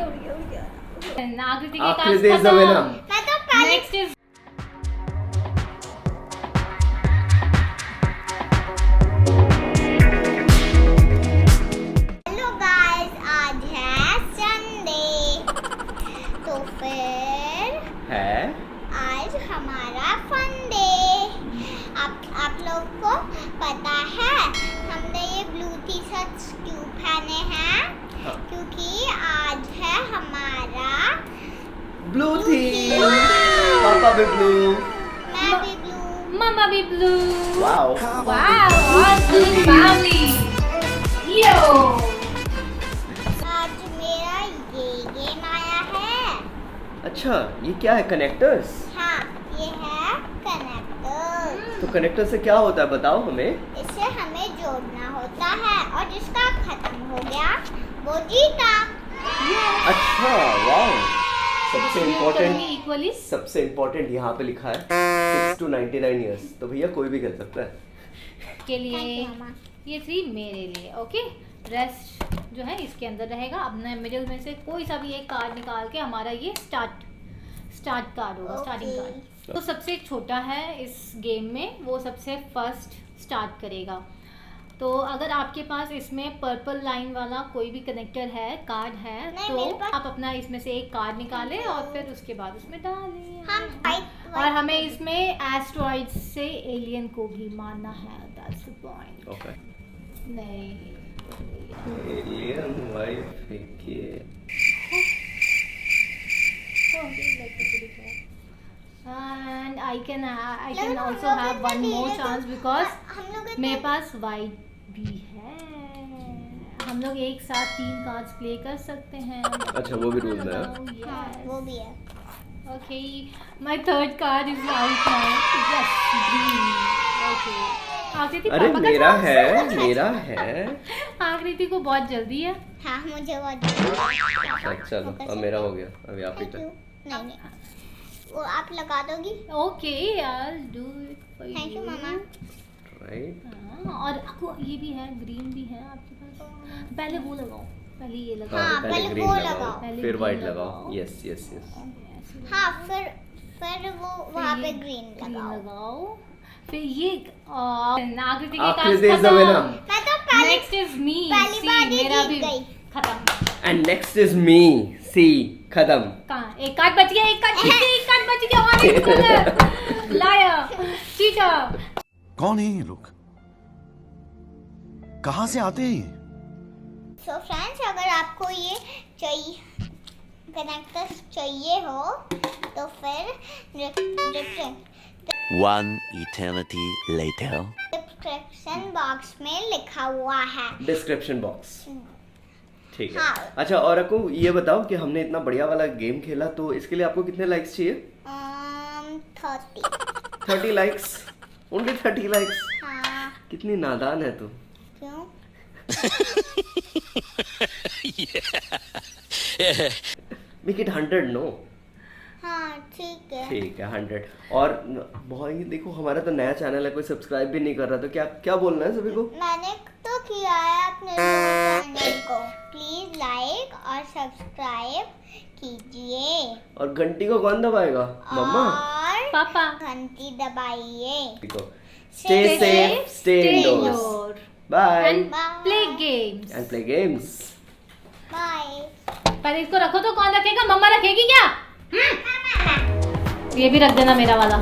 आकृति के आकृति is the winner. मैं तो पहले नेक्स्ट इज हेलो गाइस, आज है संडे, तो फिर है आज हमारा फन डे। आप लोग को पता है हमने ये ब्लू टी शर्ट क्यों पहने हैं? हाँ। क्योंकि आज है हमारा ब्लू थी। पापा भी ब्लू। मैं भी ब्लू। मम्मा भी blue. Wow wow, all blue family. Yo आज मेरा ये गेम आया है। अच्छा, ये क्या है? कनेक्टर्स? हाँ, ये है कनेक्टर। तो कनेक्टर से क्या होता है बताओ हमें। इससे हमें जोड़ना होता है और जिसका खत्म हो गया वो जीता। अच्छा, वाओ। सबसे इक्वली इम्पोर्टेंट यहाँ पे लिखा है 6 to 99 years। तो भैया कोई भी खेल सकता है। के लिए Thank you, मामा। ये 3 मेरे लिए। ओके, रेस्ट जो है इसके अंदर रहेगा। अब मैं मिडिल में से कोई सा भी एक कार्ड निकाल के हमारा ये स्टार्ट कार्ड होगा, स्टार्टिंग Okay. कार्ड। तो सबसे छोटा है इस गेम में, वो सबसे फर्स्ट स्टार्ट करेगा। तो अगर आपके पास इसमें पर्पल लाइन वाला कोई भी कनेक्टर है, कार्ड है, नहीं, तो मेरे पास- आप अपना इसमें से एक कार्ड निकालें और फिर उसके बाद उसमें डालें। हम और हमें इसमें एस्ट्रॉइड से एलियन को भी मारना है। That's the point. ओके। नहीं, एलियन वाइफ के and I can लेकिन हम also लोग have इतना one more धीरे chance तो- because हम लोग मेरे पास वाइट भी है। हम लोग एक साथ 3 कार्ड्स प्ले कर सकते हैं। अच्छा, वो भी रूल में है। हाँ, वो भी है। Okay, my third card is out now. Yes, green. Okay, आकृति अरे पापा का मेरा चांस। है, मेरा है। आकृति को बहुत जल्दी है। हाँ, मुझे बहुत अच्छा, चलो अब मेरा हो गया। अभी आप ही नहीं नहीं, वो आप लगा दोगी। Okay, I'll do it for you। Thank you mama. Right. हाँ, और आपको ये भी है, ग्रीन भी है आपके पास। पहले वो लगाओ, पहले ये लगाओ। हाँ, पहले पहले ग्रीन वो लगाओ, लगाओ। पहले फिर green वाइट लगाओ। लगाओ। Yes yes yes. हाँ, फिर वो वहाँ पे ग्रीन ग्रीन लगाओ। लगाओ। फिर ये आकृति के आकृति is the winner. मैं तो पहले नेक्स्ट इज मी। पहली बार ही मेरा जीत भी गई। खत्म। And next is me. See, खत्म। कहाँ एक कार्ड बच गया, एक कार्ड बच गया। Liar, cheater. कौन है ये लोग? कहां से आते हैं ये? सो फ्रेंड्स, अगर आपको ये चाहिए कनेक्टर चाहिए हो तो फिर One eternity later. Description box में लिखा हुआ है। Description box. ठीक है। हाँ। अच्छा, और आपको ये बताओ कि हमने इतना बढ़िया वाला गेम खेला, तो इसके लिए आपको कितने लाइक्स चाहिए? 30। 30 लाइक्स। Only 30 likes. हाँ, कितनी नादान है तू। क्यों? Make it 100। नो, हाँ, ठीक है। ठीक है 100। और बहुत ही देखो, हमारा तो नया चैनल है, कोई सब्सक्राइब भी नहीं कर रहा, तो क्या क्या बोलना है सभी को? मैंने तो किया है अपने चैनल को। प्लीज लाइक और सब्सक्राइब कीजिए और घंटी को कौन दबाएगा? मम्मा। और पापा। घंटी दबाइए। Stay safe, stay indoors. indoors. Bye And play games. And play games. Bye. पर इसको रखो तो कौन रखेगा? मम्मा रखेगी क्या? ये भी रख देना मेरा वाला।